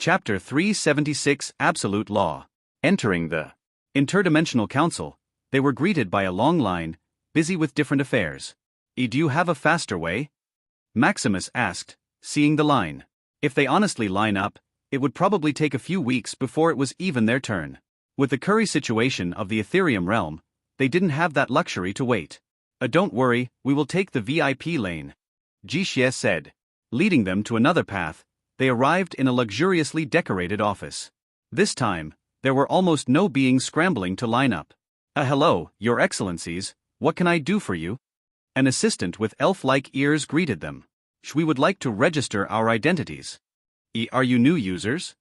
Chapter 376 Absolute Law. Entering the Interdimensional Council, they were greeted by a long line, busy with different affairs. Do you have a faster way? Maximus asked, seeing the line. If they honestly line up, it would probably take a few weeks before it was even their turn. With the curry situation of the Ethereum realm, they didn't have that luxury to wait. Don't worry, we will take the VIP lane, Jixie said. Leading them to another path, they arrived in a luxuriously decorated office. This time, there were almost no beings scrambling to line up. Hello, Your Excellencies, what can I do for you? An assistant with elf-like ears greeted them. We would like to register our identities. Are you new users?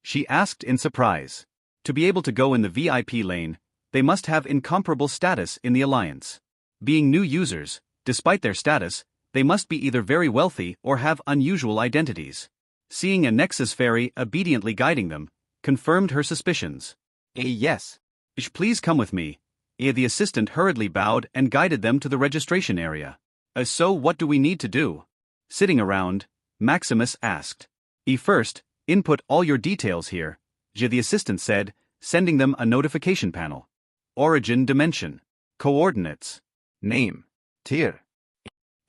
She asked in surprise. To be able to go in the VIP lane, they must have incomparable status in the Alliance. Being new users, despite their status, they must be either very wealthy or have unusual identities. Seeing a Nexus fairy obediently guiding them, confirmed her suspicions. Yes. Please come with me. The assistant hurriedly bowed and guided them to the registration area. So what do we need to do? Sitting around, Maximus asked. First, input all your details here, the assistant said, sending them a notification panel. Origin dimension. Coordinates. Name. Tier.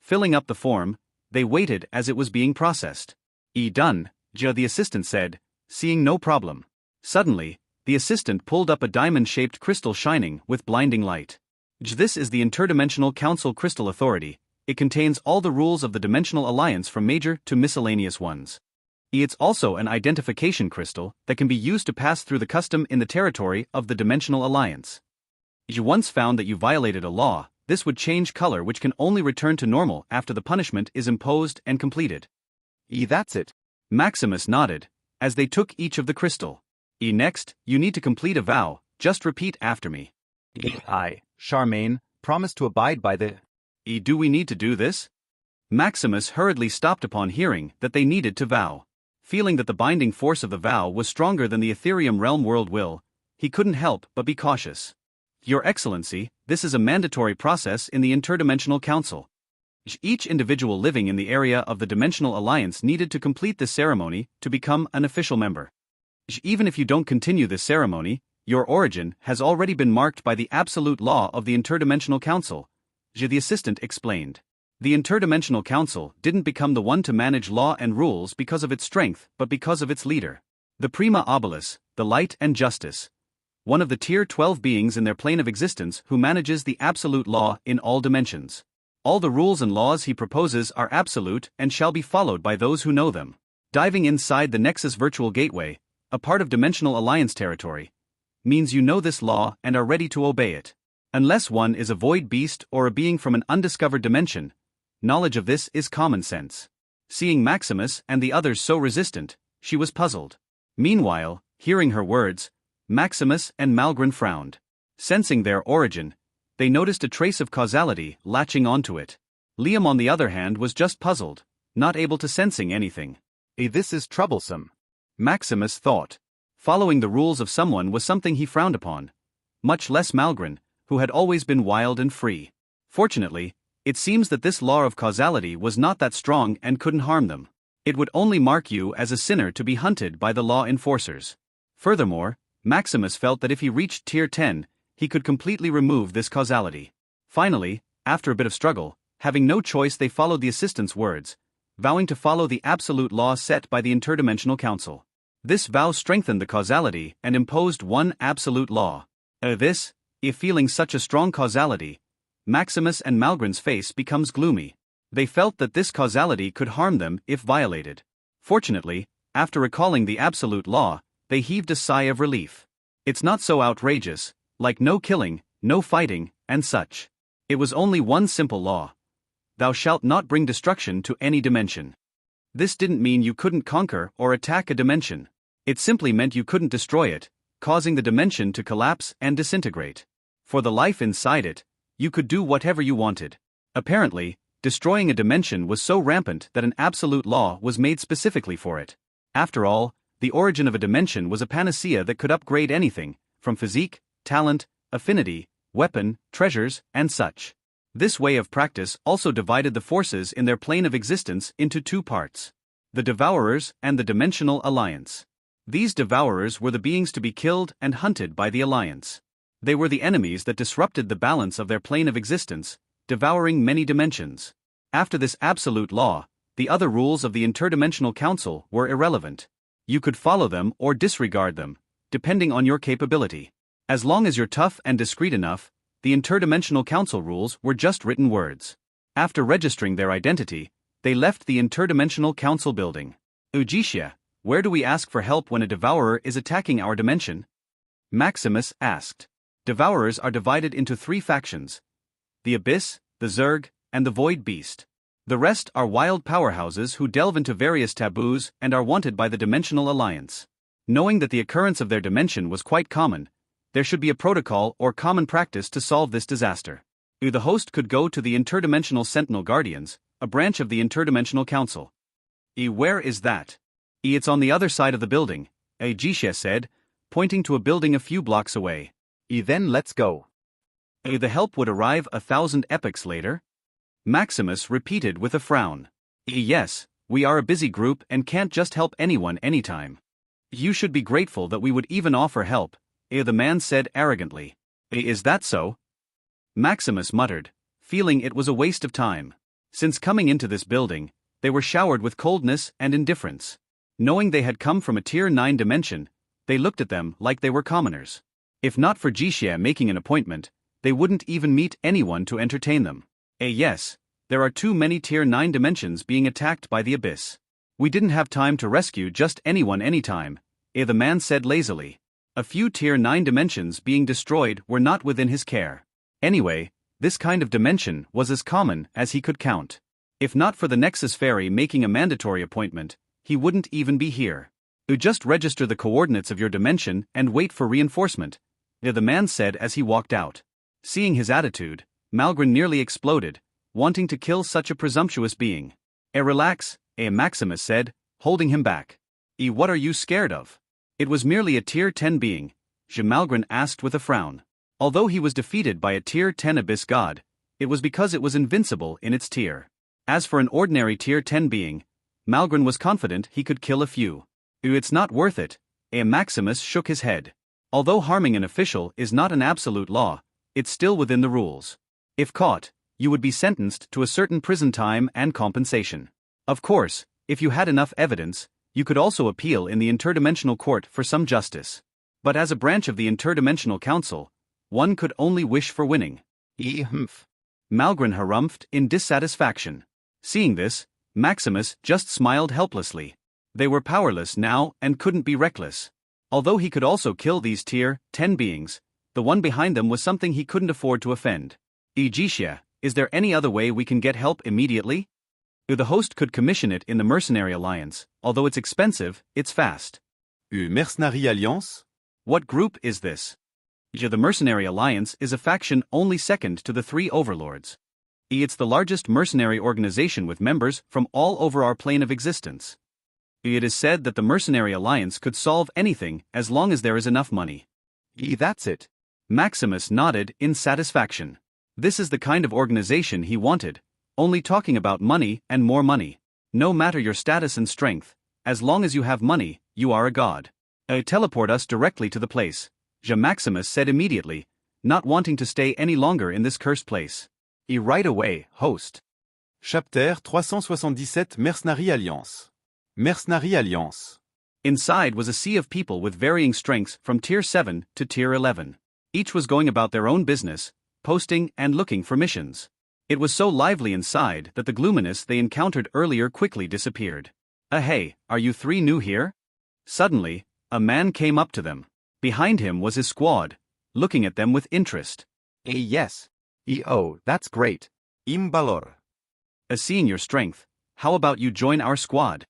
Filling up the form, they waited as it was being processed. Done, the assistant said, seeing no problem. Suddenly, the assistant pulled up a diamond-shaped crystal shining with blinding light. This is the Interdimensional Council Crystal Authority. It contains all the rules of the Dimensional Alliance from major to miscellaneous ones. It's also an identification crystal that can be used to pass through the custom in the territory of the Dimensional Alliance. You once found that you violated a law, this would change color, which can only return to normal after the punishment is imposed and completed. That's it. Maximus nodded, as they took each of the crystal. Next, you need to complete a vow, just repeat after me. I, Charmaine, promise to abide by the... Do we need to do this? Maximus hurriedly stopped upon hearing that they needed to vow. Feeling that the binding force of the vow was stronger than the Ethereum realm world will, he couldn't help but be cautious. Your Excellency, this is a mandatory process in the Interdimensional Council. Each individual living in the area of the Dimensional Alliance needed to complete this ceremony to become an official member. Even if you don't continue this ceremony, your origin has already been marked by the absolute law of the Interdimensional Council, the assistant explained. The Interdimensional Council didn't become the one to manage law and rules because of its strength but because of its leader. The Prima Obolis, the Light and Justice. One of the Tier 12 beings in their plane of existence who manages the absolute law in all dimensions. All the rules and laws he proposes are absolute and shall be followed by those who know them. Diving inside the Nexus Virtual Gateway, a part of Dimensional Alliance territory, means you know this law and are ready to obey it. Unless one is a void beast or a being from an undiscovered dimension, knowledge of this is common sense. Seeing Maximus and the others so resistant, she was puzzled. Meanwhile, hearing her words, Maximus and Malgren frowned. Sensing their origin, they noticed a trace of causality latching onto it. Liam, on the other hand, was just puzzled, not able to sensing anything. This is troublesome, Maximus thought. Following the rules of someone was something he frowned upon, much less Malgren, who had always been wild and free. Fortunately, it seems that this law of causality was not that strong and couldn't harm them. It would only mark you as a sinner to be hunted by the law enforcers. Furthermore, Maximus felt that if he reached Tier 10, he could completely remove this causality. Finally, after a bit of struggle, having no choice, they followed the assistant's words, vowing to follow the absolute law set by the Interdimensional Council. This vow strengthened the causality and imposed one absolute law. If feeling such a strong causality, Maximus and Malgren's face becomes gloomy. They felt that this causality could harm them if violated. Fortunately, after recalling the absolute law, they heaved a sigh of relief. It's not so outrageous, like no killing, no fighting, and such. It was only one simple law. Thou shalt not bring destruction to any dimension. This didn't mean you couldn't conquer or attack a dimension. It simply meant you couldn't destroy it, causing the dimension to collapse and disintegrate. For the life inside it, you could do whatever you wanted. Apparently, destroying a dimension was so rampant that an absolute law was made specifically for it. After all, the origin of a dimension was a panacea that could upgrade anything, from physique, talent, affinity, weapon, treasures, and such. This way of practice also divided the forces in their plane of existence into two parts. The Devourers and the Dimensional Alliance. These Devourers were the beings to be killed and hunted by the Alliance. They were the enemies that disrupted the balance of their plane of existence, devouring many dimensions. After this absolute law, the other rules of the Interdimensional Council were irrelevant. You could follow them or disregard them, depending on your capability. As long as you're tough and discreet enough, the Interdimensional Council rules were just written words. After registering their identity, they left the Interdimensional Council building. Ujishia, where do we ask for help when a Devourer is attacking our dimension? Maximus asked. Devourers are divided into 3 factions: the Abyss, the Zerg, and the Void Beast. The rest are wild powerhouses who delve into various taboos and are wanted by the Dimensional Alliance. Knowing that the occurrence of their dimension was quite common, there should be a protocol or common practice to solve this disaster. The host could go to the Interdimensional Sentinel Guardians, a branch of the Interdimensional Council. Where is that? It's on the other side of the building, Jisha said, pointing to a building a few blocks away. Then let's go. The help would arrive 1,000 epochs later? Maximus repeated with a frown. Yes, we are a busy group and can't just help anyone anytime. You should be grateful that we would even offer help, the man said arrogantly. Is that so? Maximus muttered, feeling it was a waste of time. Since coming into this building, they were showered with coldness and indifference. Knowing they had come from a Tier 9 dimension, they looked at them like they were commoners. If not for Jixia making an appointment, they wouldn't even meet anyone to entertain them. Yes, there are too many Tier 9 dimensions being attacked by the Abyss. We didn't have time to rescue just anyone anytime, the man said lazily. A few Tier 9 dimensions being destroyed were not within his care. Anyway, this kind of dimension was as common as he could count. If not for the Nexus Fairy making a mandatory appointment, he wouldn't even be here. Just register the coordinates of your dimension and wait for reinforcement, the man said as he walked out. Seeing his attitude, Malgren nearly exploded, wanting to kill such a presumptuous being. Relax, Maximus said, holding him back. What are you scared of? It was merely a Tier 10 being, Malgren asked with a frown. Although he was defeated by a Tier 10 Abyss God, it was because it was invincible in its tier. As for an ordinary Tier 10 being, Malgren was confident he could kill a few. It's not worth it, Maximus shook his head. Although harming an official is not an absolute law, it's still within the rules. If caught, you would be sentenced to a certain prison time and compensation. Of course, if you had enough evidence, you could also appeal in the Interdimensional Court for some justice. But as a branch of the Interdimensional Council, one could only wish for winning. Malgren harumphed in dissatisfaction. Seeing this, Maximus just smiled helplessly. They were powerless now and couldn't be reckless. Although he could also kill these Tier 10 beings, the one behind them was something he couldn't afford to offend. Jixia, is there any other way we can get help immediately? The host could commission it in the Mercenary Alliance, although it's expensive, it's fast. Mercenary Alliance? What group is this? The Mercenary Alliance is a faction only second to the 3 overlords. It's the largest mercenary organization with members from all over our plane of existence. It is said that the Mercenary Alliance could solve anything as long as there is enough money. That's it. Maximus nodded in satisfaction. This is the kind of organization he wanted, only talking about money and more money. No matter your status and strength, as long as you have money, you are a god. Teleport us directly to the place, Maximus said immediately, not wanting to stay any longer in this cursed place. Right away, host. Chapter 377 Mercenary Alliance. Mercenary Alliance. Inside was a sea of people with varying strengths from Tier 7 to Tier 11. Each was going about their own business, posting and looking for missions. It was so lively inside that the gloominess they encountered earlier quickly disappeared. Hey, are you 3 new here? Suddenly, a man came up to them. Behind him was his squad, looking at them with interest. Yes. That's great. Imbalor. Seeing your strength, how about you join our squad?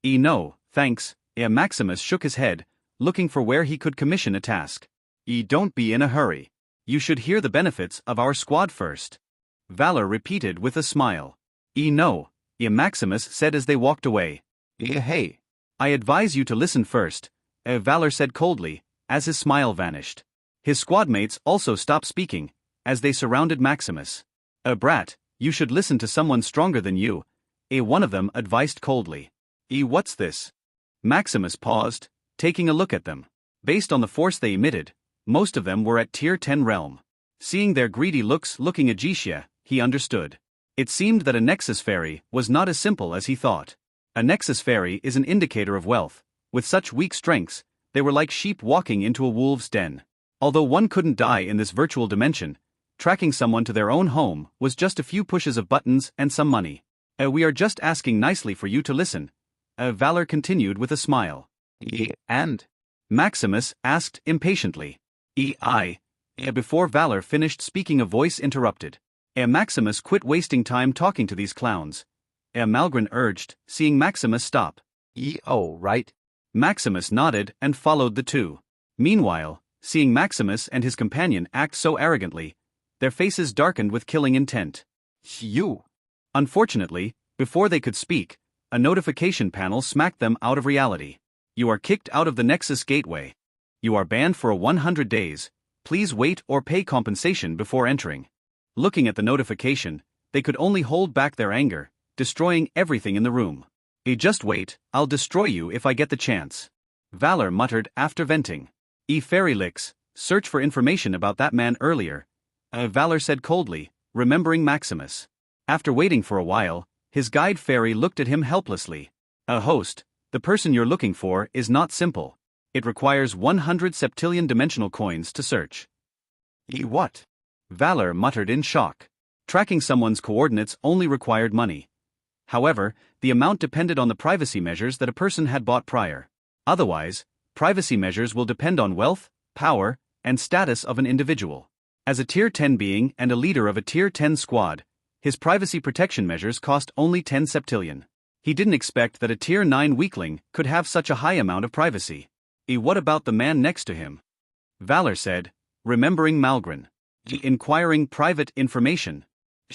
No, thanks. Maximus shook his head, looking for where he could commission a task. Don't be in a hurry. You should hear the benefits of our squad first. Valor repeated with a smile. No, Maximus said as they walked away. Hey. I advise you to listen first, Valor said coldly, as his smile vanished. His squadmates also stopped speaking, as they surrounded Maximus. Brat, you should listen to someone stronger than you, one of them advised coldly. What's this? Maximus paused, taking a look at them. Based on the force they emitted, most of them were at Tier 10 realm. Seeing their greedy looks looking at Aegisia, he understood. It seemed that a Nexus Fairy was not as simple as he thought. A Nexus Fairy is an indicator of wealth. With such weak strengths, they were like sheep walking into a wolf's den. Although one couldn't die in this virtual dimension, tracking someone to their own home was just a few pushes of buttons and some money. We are just asking nicely for you to listen. Valor continued with a smile. And? Maximus asked impatiently. Before Valor finished speaking, a voice interrupted. Maximus, quit wasting time talking to these clowns. Malgren urged, seeing Maximus stop. Right. Maximus nodded and followed the two. Meanwhile, seeing Maximus and his companion act so arrogantly, their faces darkened with killing intent. You. Unfortunately, before they could speak, a notification panel smacked them out of reality. You are kicked out of the Nexus Gateway. You are banned for 100 days. Please wait or pay compensation before entering. Looking at the notification, they could only hold back their anger, destroying everything in the room. Just wait, I'll destroy you if I get the chance. Valor muttered after venting. Fairy licks, search for information about that man earlier. Valor said coldly, remembering Maximus. After waiting for a while, his guide fairy looked at him helplessly. Host, the person you're looking for is not simple. It requires 100 Septillion dimensional coins to search. What? Valor muttered in shock. Tracking someone's coordinates only required money. However, the amount depended on the privacy measures that a person had bought prior. Otherwise, privacy measures will depend on wealth, power, and status of an individual. As a Tier 10 being and a leader of a Tier 10 squad, his privacy protection measures cost only 10 Septillion. He didn't expect that a Tier 9 weakling could have such a high amount of privacy. What about the man next to him? Valor said, remembering Malgren. Inquiring private information.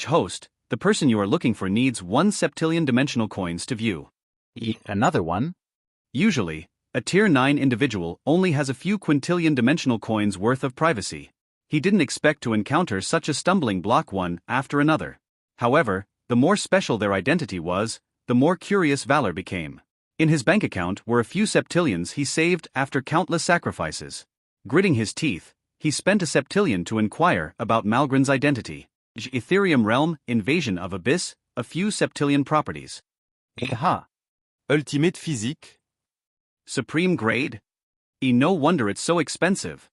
Host, the person you are looking for needs 1 Septillion dimensional coins to view. Another one? Usually, a Tier 9 individual only has a few quintillion dimensional coins worth of privacy. He didn't expect to encounter such a stumbling block one after another. However, the more special their identity was, the more curious Valor became. In his bank account were a few Septillions he saved after countless sacrifices. Gritting his teeth, he spent a Septillion to inquire about Malgren's identity. Ethereum realm, invasion of abyss, a few Septillion properties. Ultimate physique? Supreme grade? No wonder it's so expensive.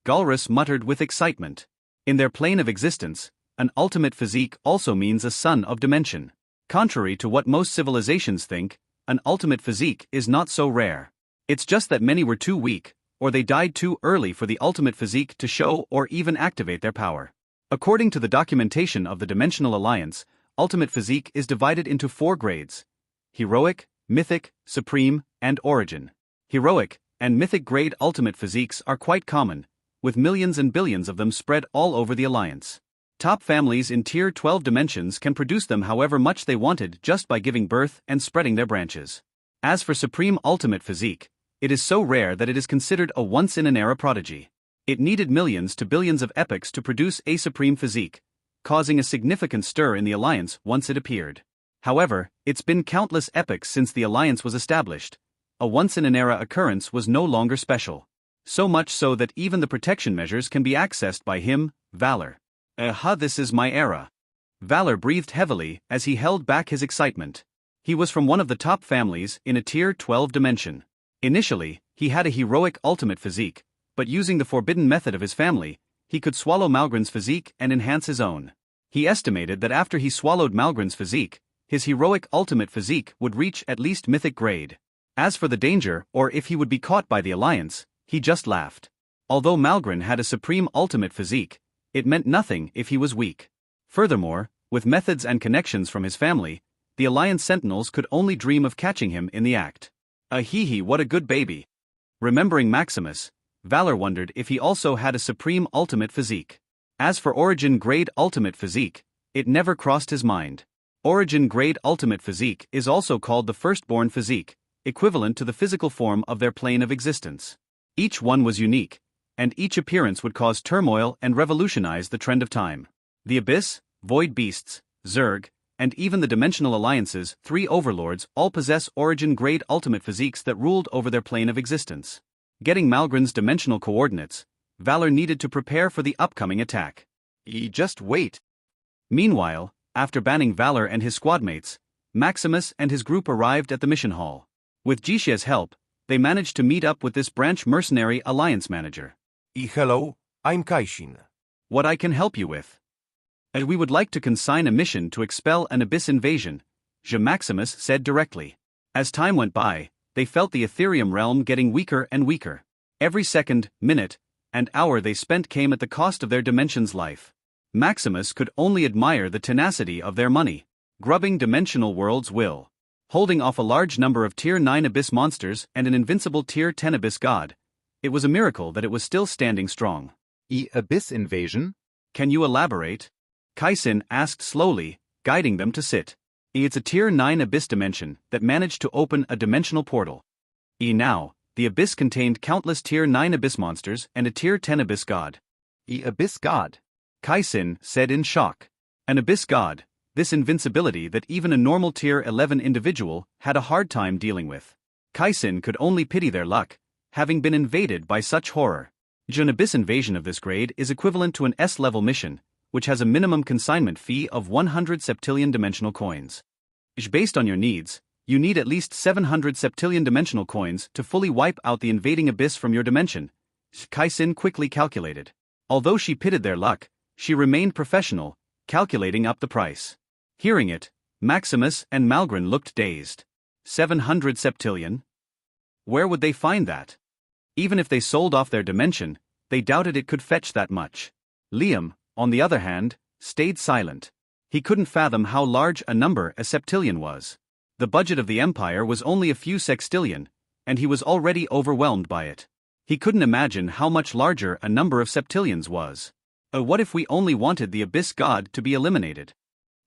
Galrus muttered with excitement. In their plane of existence, an ultimate physique also means a son of dimension. Contrary to what most civilizations think, an ultimate physique is not so rare. It's just that many were too weak, or they died too early for the ultimate physique to show or even activate their power. According to the documentation of the Dimensional Alliance, ultimate physique is divided into 4 grades: heroic, mythic, supreme, and origin. Heroic and mythic grade ultimate physiques are quite common, with millions and billions of them spread all over the Alliance. Top families in Tier 12 dimensions can produce them however much they wanted just by giving birth and spreading their branches. As for supreme ultimate physique, it is so rare that it is considered a once-in-an-era prodigy. It needed millions to billions of epochs to produce a supreme physique, causing a significant stir in the Alliance once it appeared. However, it's been countless epochs since the Alliance was established. A once-in-an-era occurrence was no longer special. So much so that even the protection measures can be accessed by him, Valor. This is my era. Valor breathed heavily as he held back his excitement. He was from one of the top families in a Tier 12 dimension. Initially, he had a heroic ultimate physique, but using the forbidden method of his family, he could swallow Malgren's physique and enhance his own. He estimated that after he swallowed Malgren's physique, his heroic ultimate physique would reach at least mythic grade. As for the danger or if he would be caught by the Alliance, he just laughed. Although Malgren had a supreme ultimate physique, it meant nothing if he was weak. Furthermore, with methods and connections from his family, the Alliance Sentinels could only dream of catching him in the act. What a good baby. Remembering Maximus, Valor wondered if he also had a supreme ultimate physique. As for origin grade ultimate physique, it never crossed his mind. Origin grade ultimate physique is also called the firstborn physique, equivalent to the physical form of their plane of existence. Each one was unique, and each appearance would cause turmoil and revolutionize the trend of time. The Abyss, Void Beasts, Zerg, and even the Dimensional Alliance's 3 overlords all possess origin-grade ultimate physiques that ruled over their plane of existence. Getting Malgren's dimensional coordinates, Valor needed to prepare for the upcoming attack. Just wait. Meanwhile, after banning Valor and his squadmates, Maximus and his group arrived at the mission hall. With Jishia's help, they managed to meet up with this branch Mercenary Alliance manager. Hello, I'm Kaishin. What I can help you with? We would like to consign a mission to expel an abyss invasion, Maximus said directly. As time went by, they felt the Ethereum realm getting weaker and weaker. Every second, minute, and hour they spent came at the cost of their dimension's life. Maximus could only admire the tenacity of their money, grubbing dimensional worlds will. Holding off a large number of Tier 9 Abyss monsters and an invincible Tier 10 Abyss god, it was a miracle that it was still standing strong. Abyss invasion? Can you elaborate? Kaisin asked slowly, guiding them to sit. It's a Tier 9 Abyss dimension that managed to open a dimensional portal. Now, the Abyss contained countless Tier 9 Abyss monsters and a Tier 10 Abyss god. Abyss god? Kaisin said in shock. An Abyss god, this invincibility that even a normal Tier 11 individual had a hard time dealing with. Kaisin could only pity their luck, having been invaded by such horror. An Abyss invasion of this grade is equivalent to an S-level mission, which has a minimum consignment fee of 100 Septillion dimensional coins. Based on your needs, you need at least 700 Septillion dimensional coins to fully wipe out the invading Abyss from your dimension, Kaisin quickly calculated. Although she pitied their luck, she remained professional, calculating up the price. Hearing it, Maximus and Malgren looked dazed. 700 Septillion? Where would they find that? Even if they sold off their dimension, they doubted it could fetch that much. Liam, on the other hand, stayed silent. He couldn't fathom how large a number a septillion was. The budget of the Empire was only a few sextillion, and he was already overwhelmed by it. He couldn't imagine how much larger a number of septillions was. What if we only wanted the Abyss God to be eliminated?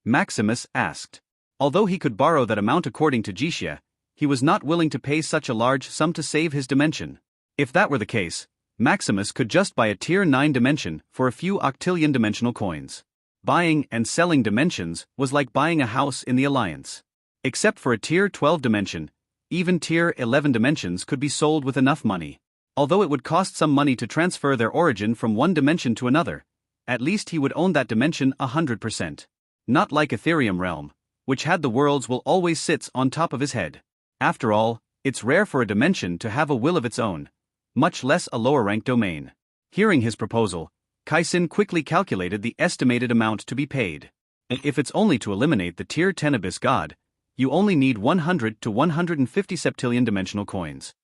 Maximus asked. Although he could borrow that amount according to Jishia, he was not willing to pay such a large sum to save his dimension. If that were the case, Maximus could just buy a Tier 9 dimension for a few octillion dimensional coins. Buying and selling dimensions was like buying a house in the Alliance. Except for a Tier 12 dimension, even Tier 11 dimensions could be sold with enough money. Although it would cost some money to transfer their origin from one dimension to another, at least he would own that dimension 100%. Not like Ethereum realm, which had the worlds will always sits on top of his head. After all, it's rare for a dimension to have a will of its own, much less a lower-ranked domain. Hearing his proposal, Kaisin quickly calculated the estimated amount to be paid. If it's only to eliminate the Tier 10 Abyss God, you only need 100 to 150 septillion dimensional coins.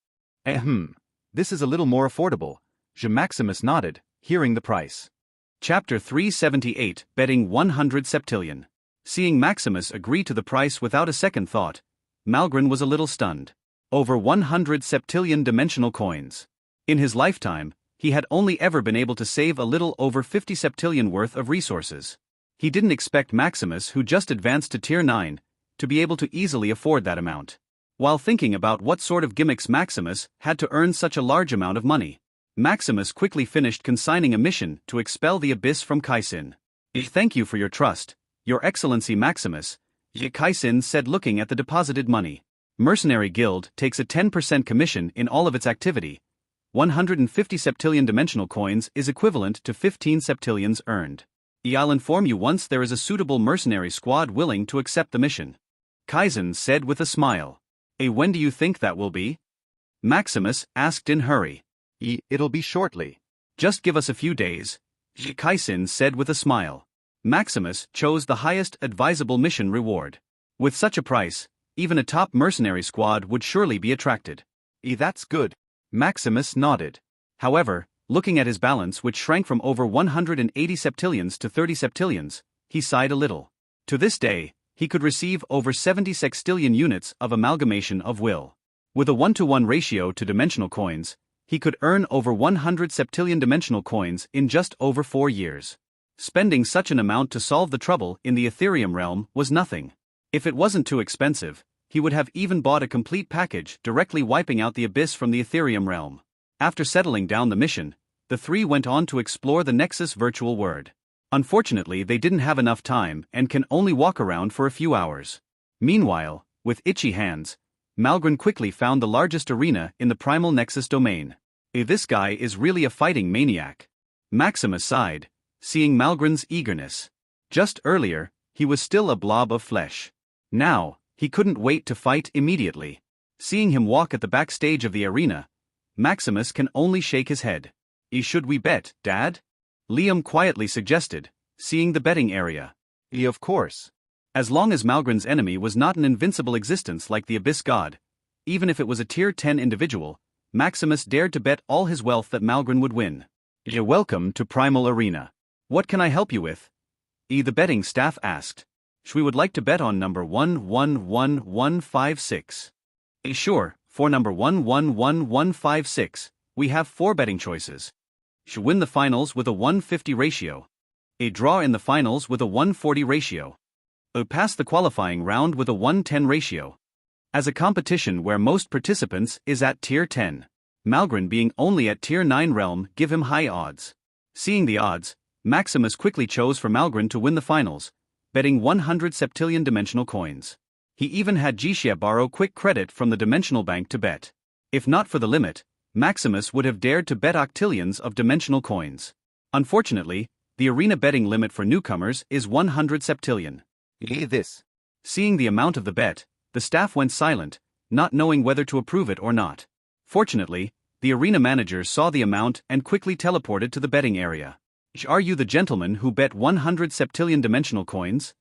This is a little more affordable. Maximus nodded, hearing the price. Chapter 378, Betting 100 Septillion. Seeing Maximus agree to the price without a second thought, Malgren was a little stunned. Over 100 septillion dimensional coins. In his lifetime, he had only ever been able to save a little over 50 septillion worth of resources. He didn't expect Maximus, who just advanced to Tier 9, to be able to easily afford that amount. While thinking about what sort of gimmicks Maximus had to earn such a large amount of money, Maximus quickly finished consigning a mission to expel the Abyss from Kaisin. Thank you for your trust, Your Excellency Maximus, Kaisin said, looking at the deposited money. Mercenary Guild takes a 10% commission in all of its activity. 150 septillion dimensional coins is equivalent to 15 septillions earned. I'll inform you once there is a suitable mercenary squad willing to accept the mission. Kaizen said with a smile. When do you think that will be? Maximus asked in hurry. It'll be shortly. Just give us a few days, Kaizen said with a smile. Maximus chose the highest advisable mission reward. With such a price, even a top mercenary squad would surely be attracted. That's good. Maximus nodded. However, looking at his balance, which shrank from over 180 septillions to 30 septillions, he sighed a little. To this day, he could receive over 70 sextillion units of amalgamation of will. With a 1-to-1 ratio to dimensional coins, he could earn over 100 septillion dimensional coins in just over 4 years. Spending such an amount to solve the trouble in the Ethereum realm was nothing. If it wasn't too expensive, he would have even bought a complete package directly wiping out the Abyss from the Ethereum realm. After settling down the mission, the three went on to explore the Nexus virtual world. Unfortunately, they didn't have enough time and can only walk around for a few hours. Meanwhile, with itchy hands, Malgren quickly found the largest arena in the Primal Nexus domain. This guy is really a fighting maniac. Maximus sighed, seeing Malgren's eagerness. Just earlier, he was still a blob of flesh. Now, he couldn't wait to fight immediately. Seeing him walk at the backstage of the arena, Maximus can only shake his head. Should we bet, Dad? Liam quietly suggested, seeing the betting area. Of course. As long as Malgren's enemy was not an invincible existence like the Abyss God, even if it was a tier 10 individual, Maximus dared to bet all his wealth that Malgren would win. Welcome to Primal Arena. What can I help you with? The betting staff asked. We would like to bet on number 111156. Sure, for number 111156, we have 4 betting choices. Win the finals with a 150 ratio. Draw in the finals with a 140 ratio. Pass the qualifying round with a 110 ratio. As a competition where most participants is at tier 10, Malgren being only at tier 9 realm give him high odds. Seeing the odds, Maximus quickly chose for Malgren to win the finals, betting 100 septillion dimensional coins. He even had Jixia borrow quick credit from the dimensional bank to bet. If not for the limit, Maximus would have dared to bet octillions of dimensional coins. Unfortunately, the arena betting limit for newcomers is 100 septillion. This. Seeing the amount of the bet, the staff went silent, not knowing whether to approve it or not. Fortunately, the arena manager saw the amount and quickly teleported to the betting area. Are you the gentleman who bet 100 septillion dimensional coins?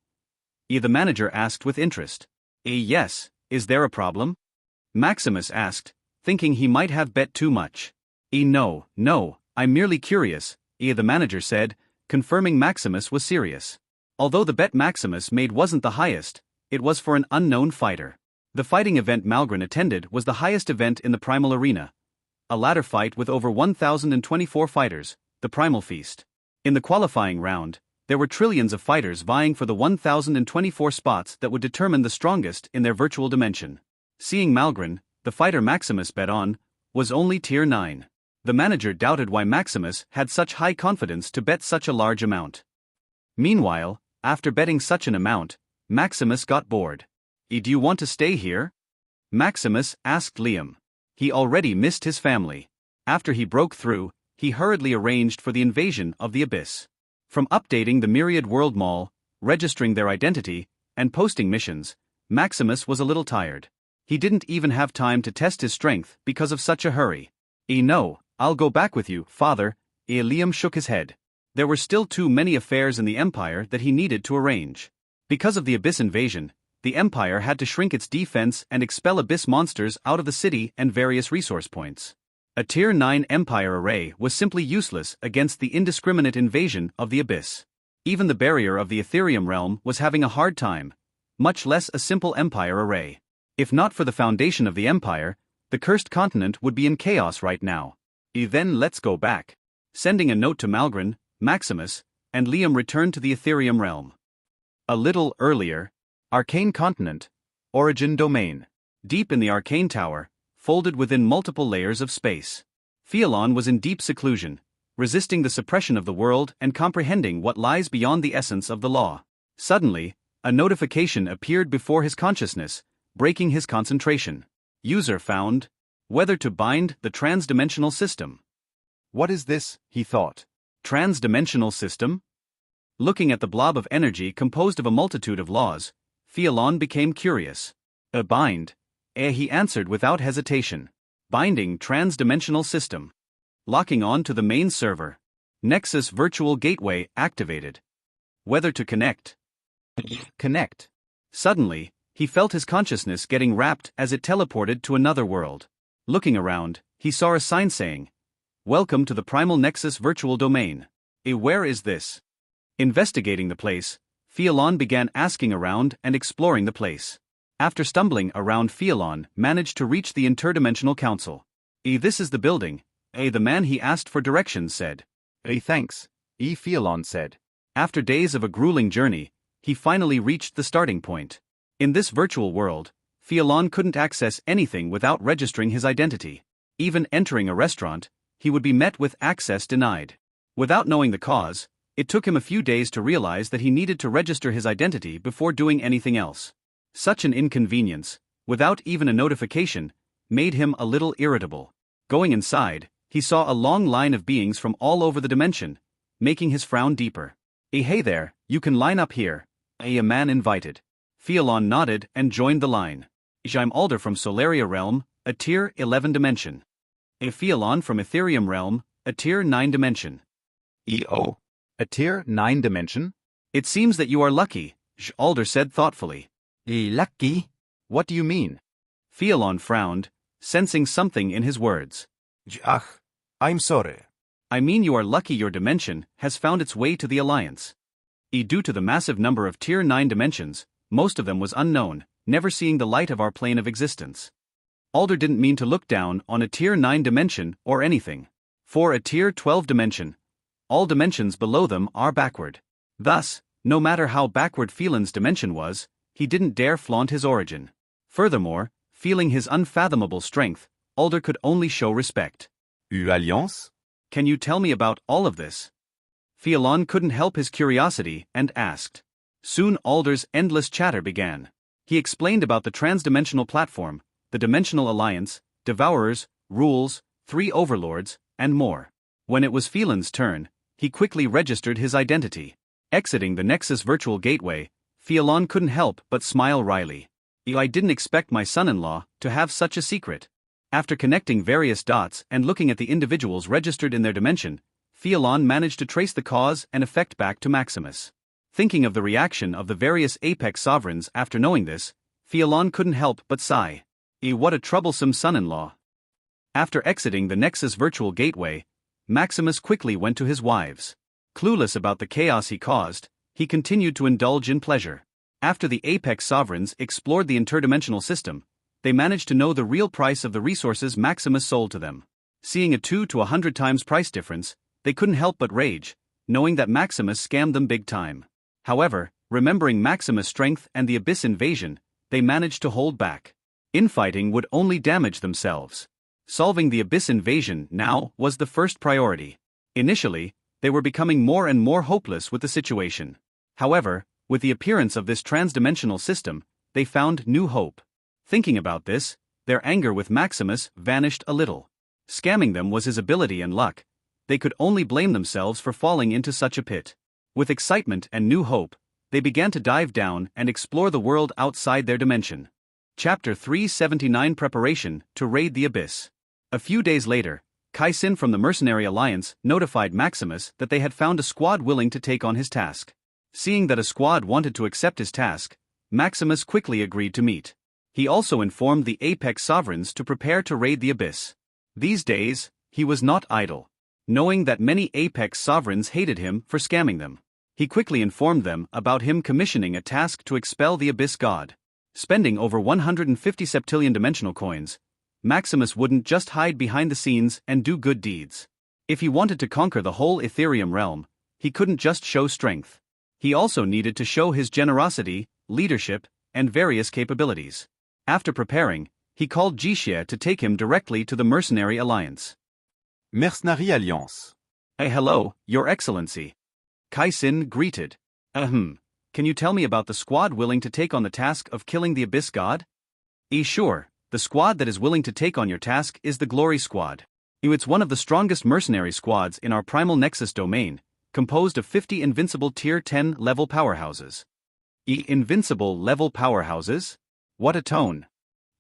The manager asked with interest. Yes, is there a problem? Maximus asked, thinking he might have bet too much. No, I'm merely curious, the manager said, confirming Maximus was serious. Although the bet Maximus made wasn't the highest, it was for an unknown fighter. The fighting event Malgren attended was the highest event in the Primal Arena. A ladder fight with over 1,024 fighters, the Primal Feast. In the qualifying round, there were trillions of fighters vying for the 1,024 spots that would determine the strongest in their virtual dimension. Seeing Malgren, the fighter Maximus bet on, was only tier 9. The manager doubted why Maximus had such high confidence to bet such a large amount. Meanwhile, after betting such an amount, Maximus got bored. Do you want to stay here? Maximus asked Liam. He already missed his family. After he broke through, he hurriedly arranged for the invasion of the Abyss. From updating the Myriad World Mall, registering their identity, and posting missions, Maximus was a little tired. He didn't even have time to test his strength because of such a hurry. No, I'll go back with you, father. Liam shook his head. There were still too many affairs in the Empire that he needed to arrange. Because of the Abyss invasion, the Empire had to shrink its defense and expel Abyss monsters out of the city and various resource points. A Tier 9 Empire array was simply useless against the indiscriminate invasion of the Abyss. Even the barrier of the Ethereum realm was having a hard time, much less a simple Empire array. If not for the foundation of the Empire, the cursed continent would be in chaos right now. Then let's go back. Sending a note to Malgren, Maximus, and Liam returned to the Ethereum realm. A little earlier, Arcane Continent, Origin Domain. Deep in the Arcane Tower, folded within multiple layers of space, Fialon was in deep seclusion, resisting the suppression of the world and comprehending what lies beyond the essence of the law. Suddenly, a notification appeared before his consciousness, breaking his concentration. User found. Whether to bind the transdimensional system. What is this, he thought. Transdimensional system? Looking at the blob of energy composed of a multitude of laws, Fialon became curious. A bind? He answered without hesitation. Binding transdimensional system. Locking on to the main server. Nexus Virtual Gateway activated. Whether to connect. Connect. Suddenly, he felt his consciousness getting wrapped as it teleported to another world. Looking around, he saw a sign saying, "Welcome to the Primal Nexus Virtual Domain." Where is this? Investigating the place, Fialon began asking around and exploring the place. After stumbling around, Fialon managed to reach the Interdimensional Council. This is the building, the man he asked for directions said. Thanks, Fialon said. After days of a grueling journey, he finally reached the starting point. In this virtual world, Fialon couldn't access anything without registering his identity. Even entering a restaurant, he would be met with access denied. Without knowing the cause, It took him a few days to realize that he needed to register his identity before doing anything else. Such an inconvenience, without even a notification, made him a little irritable. Going inside, he saw a long line of beings from all over the dimension, making his frown deeper. Hey there, you can line up here, a man invited. Fialon nodded and joined the line. I'm Alder from Solaria Realm, a Tier 11 dimension. Fialon from Ethereum Realm, a Tier 9 dimension. EO. A Tier 9 dimension? It seems that you are lucky, Alder said thoughtfully. Lucky? What do you mean? Fialon frowned, sensing something in his words. Ach, I'm sorry. I mean you are lucky your dimension has found its way to the Alliance. Due to the massive number of Tier 9 dimensions, most of them was unknown, never seeing the light of our plane of existence. Alder didn't mean to look down on a Tier 9 dimension or anything. For a Tier 12 dimension, all dimensions below them are backward. Thus, no matter how backward Fialon's dimension was, he didn't dare flaunt his origin. Furthermore, feeling his unfathomable strength, Alder could only show respect. Alliance? Can you tell me about all of this? Fialon couldn't help his curiosity and asked. Soon Alder's endless chatter began. He explained about the transdimensional platform, the Dimensional Alliance, Devourers, rules, 3 overlords, and more. When it was Fialon's turn, he quickly registered his identity. Exiting the Nexus virtual gateway, Fialon couldn't help but smile wryly. I didn't expect my son-in-law to have such a secret. After connecting various dots and looking at the individuals registered in their dimension, Fialon managed to trace the cause and effect back to Maximus. Thinking of the reaction of the various Apex sovereigns after knowing this, Fialon couldn't help but sigh. What a troublesome son-in-law. After exiting the Nexus virtual gateway, Maximus quickly went to his wives. Clueless about the chaos he caused, he continued to indulge in pleasure. After the Apex sovereigns explored the interdimensional system, they managed to know the real price of the resources Maximus sold to them. Seeing a 2 to 100 times price difference, they couldn't help but rage, knowing that Maximus scammed them big time. However, remembering Maximus' strength and the Abyss invasion, they managed to hold back. Infighting would only damage themselves. Solving the Abyss invasion now was the first priority. Initially, they were becoming more and more hopeless with the situation. However, with the appearance of this transdimensional system, they found new hope. Thinking about this, their anger with Maximus vanished a little. Scamming them was his ability and luck. They could only blame themselves for falling into such a pit. With excitement and new hope, they began to dive down and explore the world outside their dimension. Chapter 379 Preparation to Raid the Abyss. A few days later, Kaisin from the Mercenary Alliance notified Maximus that they had found a squad willing to take on his task. Seeing that a squad wanted to accept his task, Maximus quickly agreed to meet. He also informed the Apex sovereigns to prepare to raid the Abyss. These days, he was not idle. Knowing that many Apex sovereigns hated him for scamming them, he quickly informed them about him commissioning a task to expel the Abyss God. Spending over 150 Septillion dimensional coins, Maximus wouldn't just hide behind the scenes and do good deeds. If he wanted to conquer the whole Ethereum realm, he couldn't just show strength. He also needed to show his generosity, leadership, and various capabilities. After preparing, he called Jixie to take him directly to the Mercenary Alliance. Mercenary Alliance. Hello, Your Excellency. Kaisin greeted. Can you tell me about the squad willing to take on the task of killing the Abyss God? Sure, the squad that is willing to take on your task is the Glory Squad. It's one of the strongest mercenary squads in our Primal Nexus domain, composed of 50 invincible Tier 10 level powerhouses. Invincible level powerhouses? What a tone.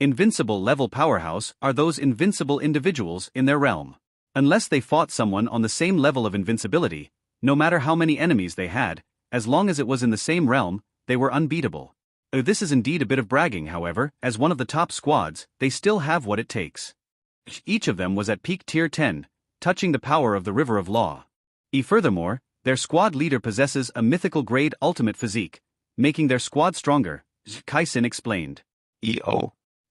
Invincible level powerhouse are those invincible individuals in their realm. Unless they fought someone on the same level of invincibility, no matter how many enemies they had, as long as it was in the same realm, they were unbeatable. This is indeed a bit of bragging, however, as one of the top squads, they still have what it takes. Each of them was at peak Tier 10, touching the power of the River of Law. Furthermore, their squad leader possesses a mythical grade ultimate physique, making their squad stronger, Kaisin explained.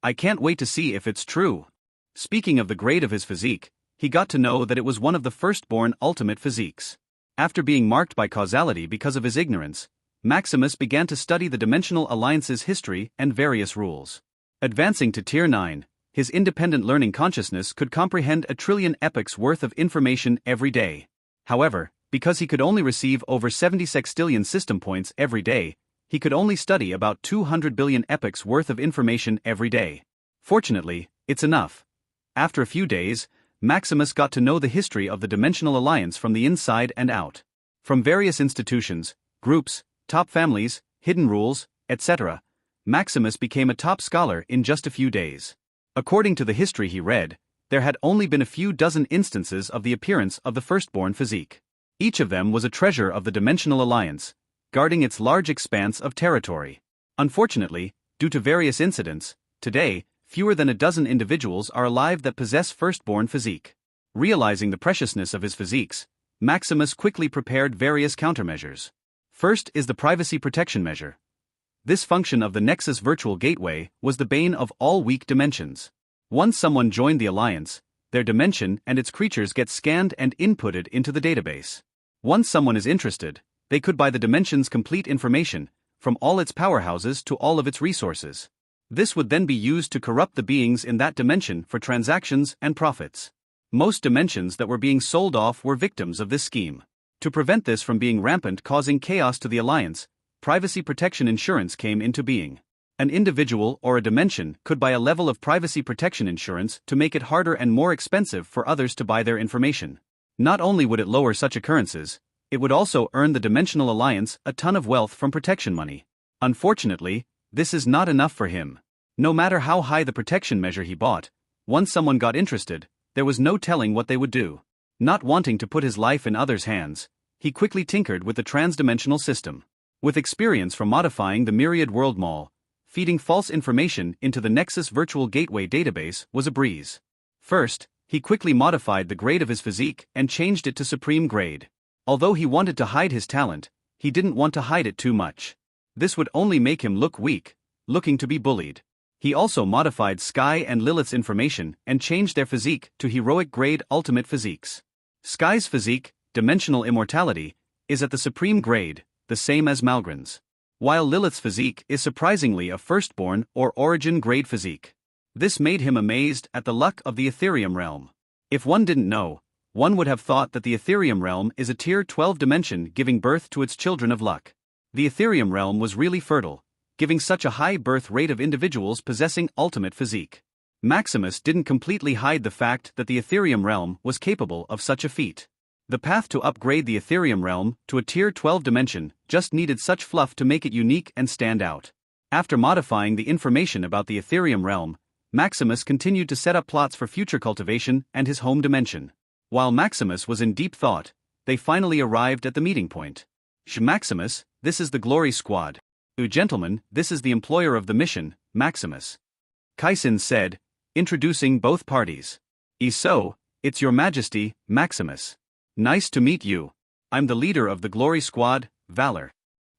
I can't wait to see if it's true. Speaking of the grade of his physique, he got to know that it was one of the firstborn ultimate physiques. After being marked by causality because of his ignorance, Maximus began to study the Dimensional Alliance's history and various rules. Advancing to Tier 9, his independent learning consciousness could comprehend 1 trillion epochs worth of information every day. However, Because he could only receive over 70 sextillion system points every day, he could only study about 200 billion epochs worth of information every day. Fortunately, it's enough. After a few days, Maximus got to know the history of the Dimensional Alliance from the inside and out. From various institutions, groups, top families, hidden rules, etc., Maximus became a top scholar in just a few days. According to the history he read, there had only been a few dozen instances of the appearance of the firstborn physique. Each of them was a treasure of the Dimensional Alliance, guarding its large expanse of territory. Unfortunately, due to various incidents, today, fewer than a dozen individuals are alive that possess firstborn physique. Realizing the preciousness of his physiques, Maximus quickly prepared various countermeasures. First is the privacy protection measure. This function of the Nexus Virtual Gateway was the bane of all weak dimensions. Once someone joined the Alliance, their dimension and its creatures get scanned and inputted into the database. Once someone is interested, they could buy the dimension's complete information, from all its powerhouses to all of its resources. This would then be used to corrupt the beings in that dimension for transactions and profits. Most dimensions that were being sold off were victims of this scheme. To prevent this from being rampant, causing chaos to the Alliance, privacy protection insurance came into being. An individual or a dimension could buy a level of privacy protection insurance to make it harder and more expensive for others to buy their information. Not only would it lower such occurrences, it would also earn the Dimensional Alliance a ton of wealth from protection money. Unfortunately, this is not enough for him. No matter how high the protection measure he bought, once someone got interested, there was no telling what they would do. Not wanting to put his life in others' hands, he quickly tinkered with the transdimensional system. With experience from modifying the Myriad World Mall, feeding false information into the Nexus Virtual Gateway database was a breeze. First, he quickly modified the grade of his physique and changed it to Supreme Grade. Although he wanted to hide his talent, he didn't want to hide it too much. This would only make him look weak, looking to be bullied. He also modified Sky and Lilith's information and changed their physique to Heroic Grade Ultimate Physiques. Sky's physique, Dimensional Immortality, is at the Supreme Grade, the same as Malgren's. While Lilith's physique is surprisingly a Firstborn or Origin Grade physique. This made him amazed at the luck of the Ethereum realm. If one didn't know, one would have thought that the Ethereum realm is a Tier 12 dimension giving birth to its children of luck. The Ethereum realm was really fertile, giving such a high birth rate of individuals possessing ultimate physique. Maximus didn't completely hide the fact that the Ethereum realm was capable of such a feat. The path to upgrade the Ethereum realm to a Tier 12 dimension just needed such fluff to make it unique and stand out. After modifying the information about the Ethereum realm, Maximus continued to set up plots for future cultivation and his home dimension. While Maximus was in deep thought, they finally arrived at the meeting point. Maximus, this is the Glory Squad. Gentlemen, this is the employer of the mission, Maximus. Kaisin said, introducing both parties. So, it's your Majesty, Maximus. Nice to meet you. I'm the leader of the Glory Squad, Valor.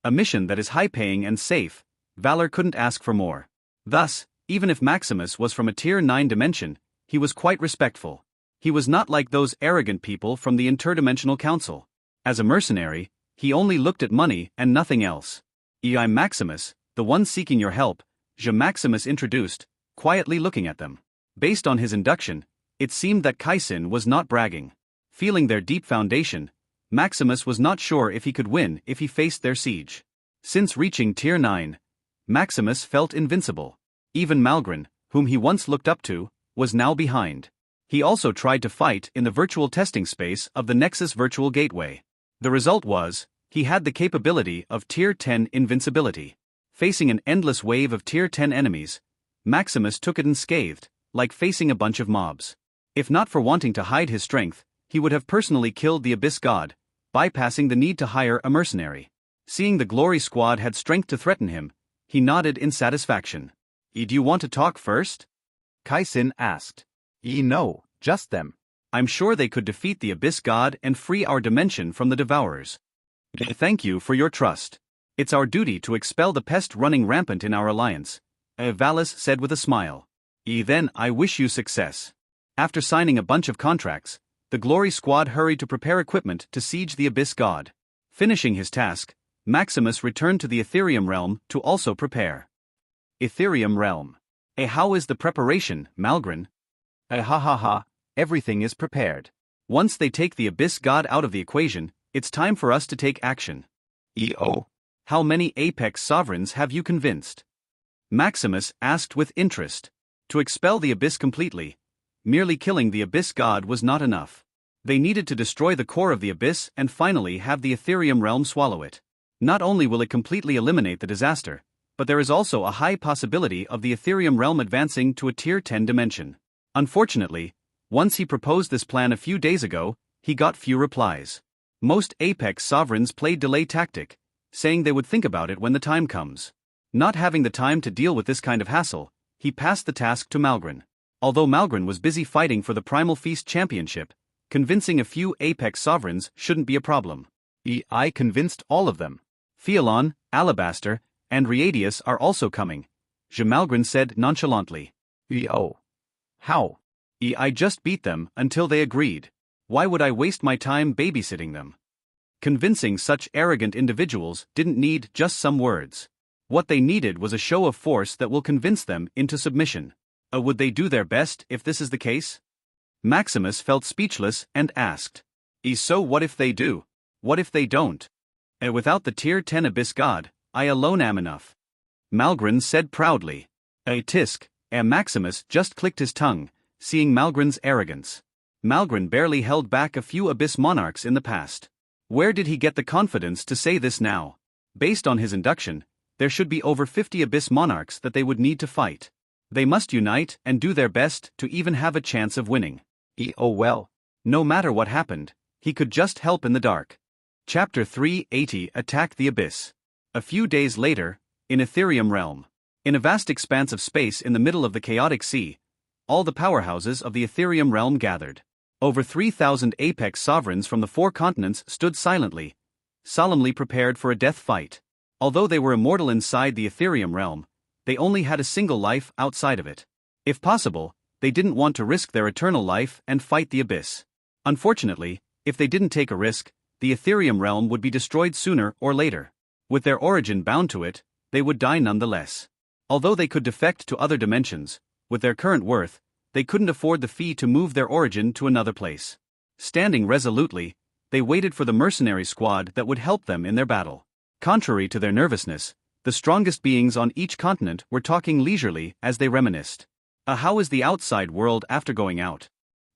A mission that is high-paying and safe, Valor couldn't ask for more. Thus, even if Maximus was from a Tier 9 dimension, he was quite respectful. He was not like those arrogant people from the Interdimensional Council. As a mercenary, he only looked at money and nothing else. I'm Maximus, the one seeking your help, Maximus introduced, quietly looking at them. Based on his induction, it seemed that Kaisin was not bragging. Feeling their deep foundation, Maximus was not sure if he could win if he faced their siege. Since reaching Tier 9, Maximus felt invincible. Even Malgren, whom he once looked up to, was now behind. He also tried to fight in the virtual testing space of the Nexus Virtual Gateway. The result was, he had the capability of Tier 10 invincibility. Facing an endless wave of Tier 10 enemies, Maximus took it unscathed, like facing a bunch of mobs. If not for wanting to hide his strength, he would have personally killed the Abyss God, bypassing the need to hire a mercenary. Seeing the Glory Squad had strength to threaten him, he nodded in satisfaction. Do you want to talk first? Kaisin asked. No, just them. I'm sure they could defeat the Abyss God and free our dimension from the Devourers. Thank you for your trust. It's our duty to expel the pest running rampant in our alliance, Valus said with a smile. Then I wish you success. After signing a bunch of contracts, the Glory Squad hurried to prepare equipment to siege the Abyss God. Finishing his task, Maximus returned to the Ethereum realm to also prepare. Ethereum realm. How is the preparation, Malgren? Ha, everything is prepared. Once they take the Abyss God out of the equation, It's time for us to take action. EO. How many apex sovereigns have you convinced? Maximus asked with interest. To expel the abyss completely, merely killing the abyss god was not enough. They needed to destroy the core of the abyss and finally have the Ethereum realm swallow it. Not only will it completely eliminate the disaster, but there is also a high possibility of the Ethereum realm advancing to a tier 10 dimension. Unfortunately, once he proposed this plan a few days ago, he got few replies. Most apex sovereigns played delay tactic, saying they would think about it when the time comes. Not having the time to deal with this kind of hassle, he passed the task to Malgren. Although Malgren was busy fighting for the Primal Feast championship, convincing a few apex sovereigns shouldn't be a problem. I convinced all of them. Fialon, Alabaster, and Riadius are also coming, Malgren said nonchalantly. Oh. How? I just beat them until they agreed. Why would I waste my time babysitting them? Convincing such arrogant individuals didn't need just some words. What they needed was a show of force that will convince them into submission. Would they do their best if this is the case? Maximus felt speechless and asked. So what if they do? What if they don't? Without the tier 10 abyss god, I alone am enough. Malgren said proudly. Tisk, Maximus just clicked his tongue, seeing Malgren's arrogance. Malgren barely held back a few abyss monarchs in the past. Where did he get the confidence to say this now? Based on his induction, there should be over 50 abyss monarchs that they would need to fight. They must unite and do their best to even have a chance of winning. Oh well. No matter what happened, he could just help in the dark. Chapter 380 Attack the Abyss. A few days later, in Ethereum Realm. In a vast expanse of space in the middle of the chaotic sea, all the powerhouses of the Ethereum Realm gathered. Over 3,000 apex sovereigns from the 4 continents stood silently, solemnly prepared for a death fight. Although they were immortal inside the Ethereum Realm, they only had a single life outside of it. If possible, they didn't want to risk their eternal life and fight the abyss. Unfortunately, if they didn't take a risk, the Ethereum Realm would be destroyed sooner or later. With their origin bound to it, they would die nonetheless. Although they could defect to other dimensions, with their current worth, they couldn't afford the fee to move their origin to another place. Standing resolutely, they waited for the mercenary squad that would help them in their battle. Contrary to their nervousness, the strongest beings on each continent were talking leisurely as they reminisced. How is the outside world after going out?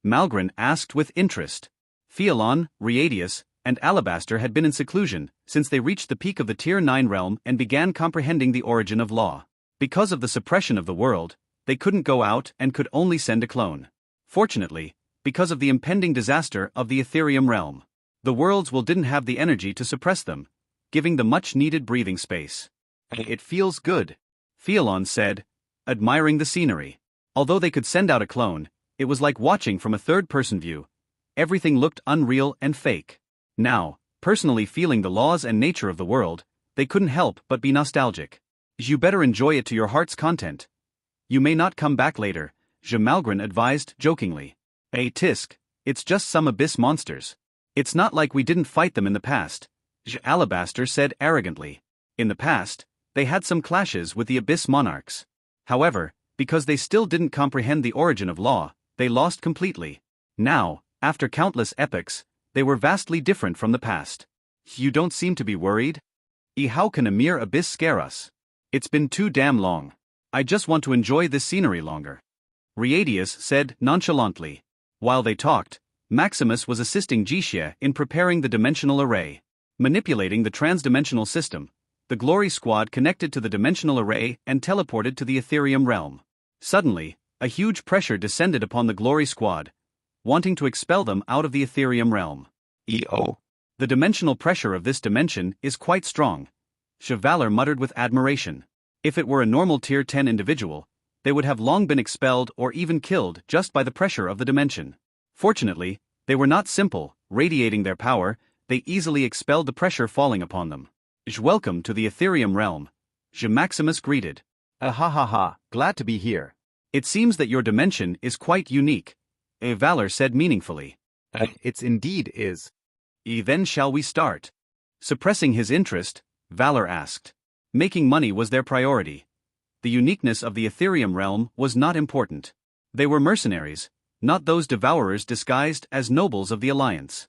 Malgren asked with interest. Fialon, Riadius, and Alabaster had been in seclusion since they reached the peak of the Tier 9 realm and began comprehending the origin of law. Because of the suppression of the world, they couldn't go out and could only send a clone. Fortunately, because of the impending disaster of the Ethereum realm, the worlds didn't have the energy to suppress them, giving the much-needed breathing space. It feels good, Fialon said, admiring the scenery. Although they could send out a clone, it was like watching from a third-person view. Everything looked unreal and fake. Now, personally feeling the laws and nature of the world, they couldn't help but be nostalgic. You better enjoy it to your heart's content. You may not come back later, Malgren advised jokingly. Tisk, it's just some abyss monsters. It's not like we didn't fight them in the past, Alabaster said arrogantly. In the past, they had some clashes with the abyss monarchs. However, because they still didn't comprehend the origin of law, they lost completely. Now, after countless epochs, they were vastly different from the past. You don't seem to be worried? How can a mere abyss scare us? It's been too damn long. I just want to enjoy this scenery longer. Riadius said nonchalantly. While they talked, Maximus was assisting Jixia in preparing the dimensional array. Manipulating the transdimensional system, the Glory Squad connected to the dimensional array and teleported to the Ethereum realm. Suddenly, a huge pressure descended upon the Glory Squad, wanting to expel them out of the Ethereum realm. The dimensional pressure of this dimension is quite strong, Valor muttered with admiration. If it were a normal Tier 10 individual, they would have long been expelled or even killed just by the pressure of the dimension. Fortunately, they were not simple, radiating their power, they easily expelled the pressure falling upon them. Welcome to the Ethereum realm, Maximus greeted. Glad to be here. It seems that your dimension is quite unique, Valor said meaningfully. It's indeed is. Then shall we start? Suppressing his interest, Valor asked. Making money was their priority. The uniqueness of the Ethereum realm was not important. They were mercenaries, not those devourers disguised as nobles of the Alliance.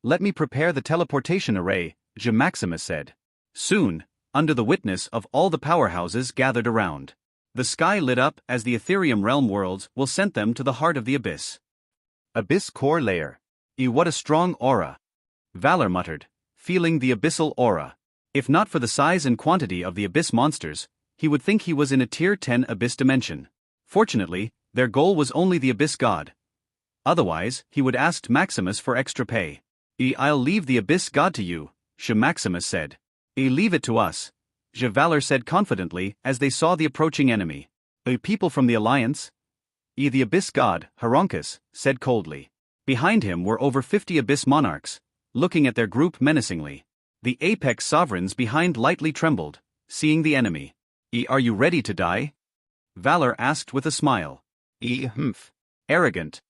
Let me prepare the teleportation array, Maximus said. Soon, under the witness of all the powerhouses gathered around, the sky lit up as the Ethereum realm worlds will sent them to the heart of the abyss. Abyss core layer. What a strong aura! Valor muttered, feeling the abyssal aura. If not for the size and quantity of the abyss monsters, he would think he was in a tier 10 abyss dimension. Fortunately, their goal was only the abyss god. Otherwise, he would ask Maximus for extra pay. I'll leave the abyss god to you, Maximus said. Leave it to us, Valor said confidently as they saw the approaching enemy. People from the Alliance? The abyss god, Haronkus, said coldly. Behind him were over 50 abyss monarchs, looking at their group menacingly. The apex sovereigns behind lightly trembled, seeing the enemy. Are you ready to die? Valor asked with a smile. Arrogant.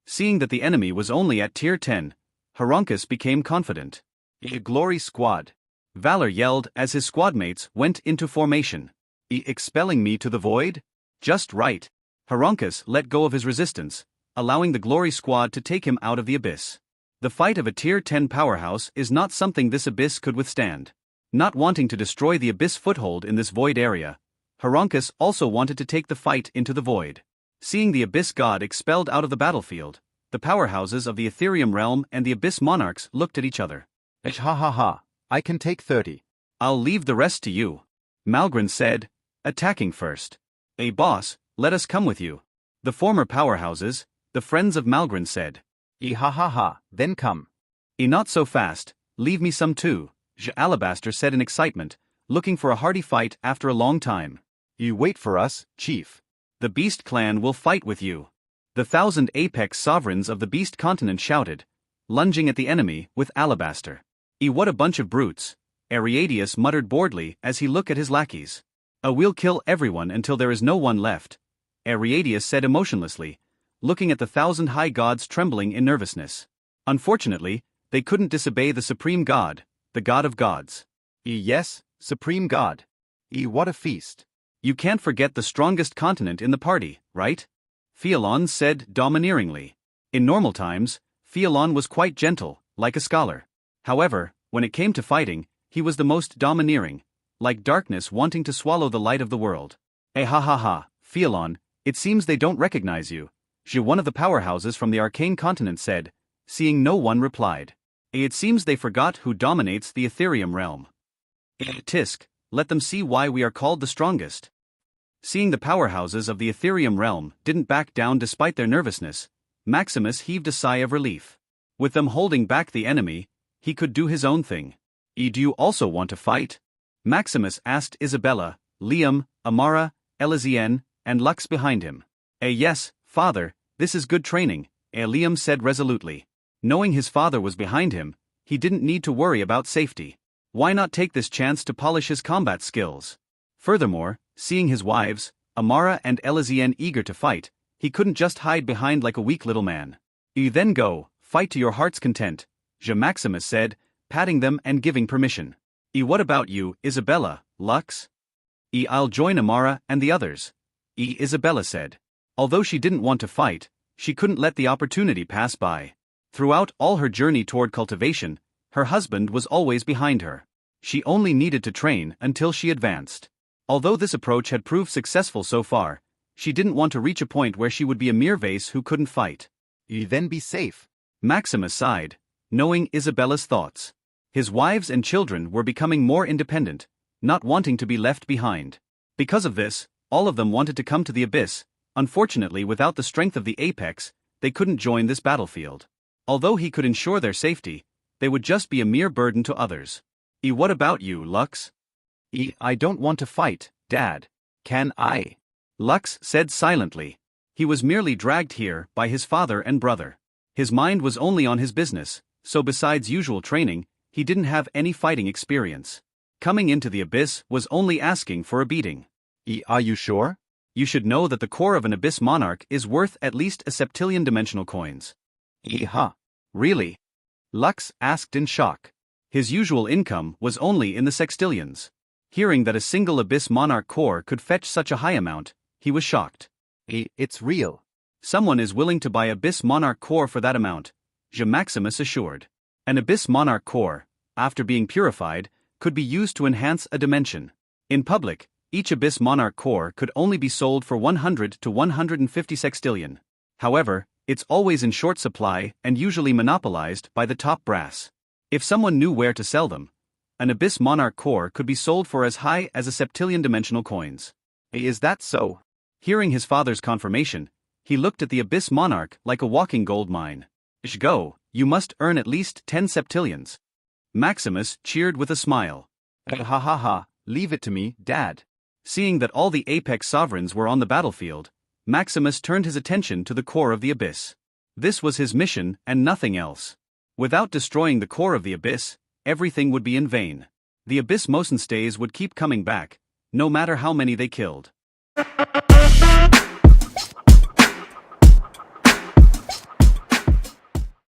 Seeing that the enemy was only at tier 10, Haronkus became confident. Glory squad. Valor yelled as his squadmates went into formation. Expelling me to the void? Just right. Haronkus let go of his resistance, allowing the Glory Squad to take him out of the abyss. The fight of a tier 10 powerhouse is not something this abyss could withstand. Not wanting to destroy the abyss foothold in this void area, Haronkus also wanted to take the fight into the void. Seeing the abyss god expelled out of the battlefield, the powerhouses of the Ethereum realm and the abyss monarchs looked at each other. Ha. I can take 30. I'll leave the rest to you, Malgren said, attacking first. Boss, let us come with you. The former powerhouses, the friends of Malgren said. Ha, then come. Not so fast, leave me some too, Alabaster said in excitement, looking for a hearty fight after a long time. You wait for us, chief. The Beast Clan will fight with you. The 1,000 apex sovereigns of the Beast Continent shouted, lunging at the enemy with Alabaster. What a bunch of brutes, Ariadius muttered boredly as he looked at his lackeys. We'll kill everyone until there is no one left, Ariadius said emotionlessly, looking at the 1,000 high gods trembling in nervousness. Unfortunately, they couldn't disobey the supreme god, the god of gods. Yes, supreme god. What a feast. You can't forget the strongest continent in the party, right? Fialon said domineeringly. In normal times, Fialon was quite gentle, like a scholar. However, when it came to fighting, he was the most domineering, like darkness wanting to swallow the light of the world. Ha, Fialon, it seems they don't recognize you, one of the powerhouses from the arcane continent said, seeing no one replied. It seems they forgot who dominates the Ethereum realm. Tisk, let them see why we are called the strongest. Seeing the powerhouses of the Ethereum realm didn't back down despite their nervousness, Maximus heaved a sigh of relief. With them holding back the enemy, he could do his own thing. Do you also want to fight? Maximus asked Isabella, Liam, Amara, Elysienne, and Lux behind him. Yes, father, this is good training, Liam said resolutely. Knowing his father was behind him, he didn't need to worry about safety. Why not take this chance to polish his combat skills? Furthermore, seeing his wives, Amara and Elysienne eager to fight, he couldn't just hide behind like a weak little man. Then go, fight to your heart's content, Maximus said, patting them and giving permission. What about you, Isabella, Lux? I'll join Amara and the others, Isabella said. Although she didn't want to fight, she couldn't let the opportunity pass by. Throughout all her journey toward cultivation, her husband was always behind her. She only needed to train until she advanced. Although this approach had proved successful so far, she didn't want to reach a point where she would be a mere vase who couldn't fight. Then be safe. Maximus sighed, knowing Isabella's thoughts. His wives and children were becoming more independent, not wanting to be left behind. Because of this, all of them wanted to come to the abyss. Unfortunately, without the strength of the apex, they couldn't join this battlefield. Although he could ensure their safety, they would just be a mere burden to others. What about you, Lux? I don't want to fight, Dad. Can I? Lux said silently. He was merely dragged here by his father and brother. His mind was only on his business, so besides usual training, he didn't have any fighting experience. Coming into the abyss was only asking for a beating. Are you sure? You should know that the core of an abyss monarch is worth at least a septillion dimensional coins. Really? Lux asked in shock. His usual income was only in the sextillions. Hearing that a single abyss monarch core could fetch such a high amount, he was shocked. It's real. Someone is willing to buy abyss monarch core for that amount, Maximus assured. An Abyss Monarch core, after being purified, could be used to enhance a dimension. In public, each Abyss Monarch core could only be sold for 100 to 150 Septillion. However, it's always in short supply and usually monopolized by the top brass. If someone knew where to sell them, an Abyss Monarch core could be sold for as high as a Septillion dimensional coins. Is that so? Hearing his father's confirmation, he looked at the Abyss Monarch like a walking gold mine. Go, you must earn at least 10 Septillions. Maximus cheered with a smile. Ha ha ha, leave it to me, Dad. Seeing that all the Apex sovereigns were on the battlefield, Maximus turned his attention to the core of the Abyss. This was his mission and nothing else. Without destroying the core of the Abyss, everything would be in vain. The Abyss Mosenstays would keep coming back, no matter how many they killed.